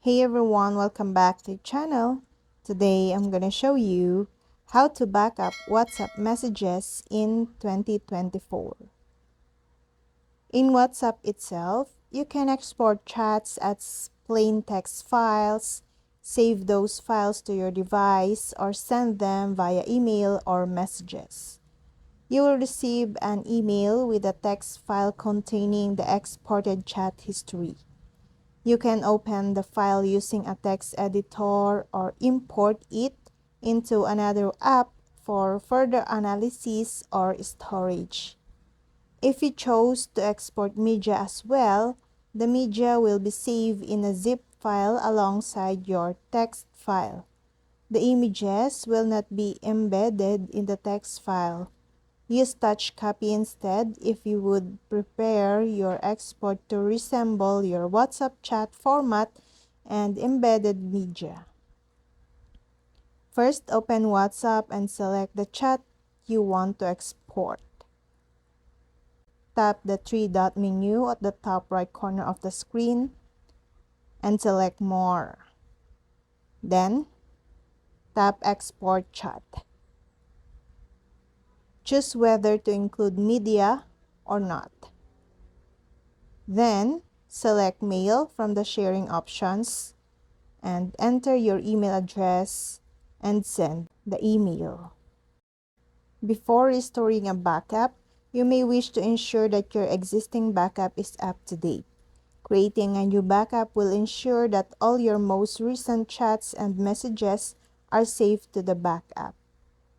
Hey everyone, welcome back to the channel. Today I'm gonna show you how to back up WhatsApp messages in 2024. In WhatsApp itself, you can export chats as plain text files, save those files to your device, or send them via email or messages. You will receive an email with a text file containing the exported chat history. You can open the file using a text editor or import it into another app for further analysis or storage. If you chose to export media as well, the media will be saved in a zip file alongside your text file. The images will not be embedded in the text file. Use touch copy instead if you would prepare your export to resemble your WhatsApp chat format and embedded media. First, open WhatsApp and select the chat you want to export. Tap the three-dot menu at the top right corner of the screen and select More. Then, tap Export Chat. Choose whether to include media or not. Then, select Mail from the sharing options and enter your email address and send the email. Before restoring a backup, you may wish to ensure that your existing backup is up to date. Creating a new backup will ensure that all your most recent chats and messages are saved to the backup.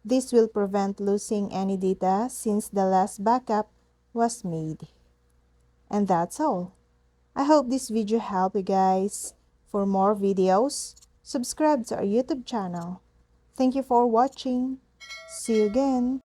This will prevent losing any data since the last backup was made. And that's all. I hope this video helped you guys. For more videos, subscribe to our YouTube channel. Thank you for watching. See you again.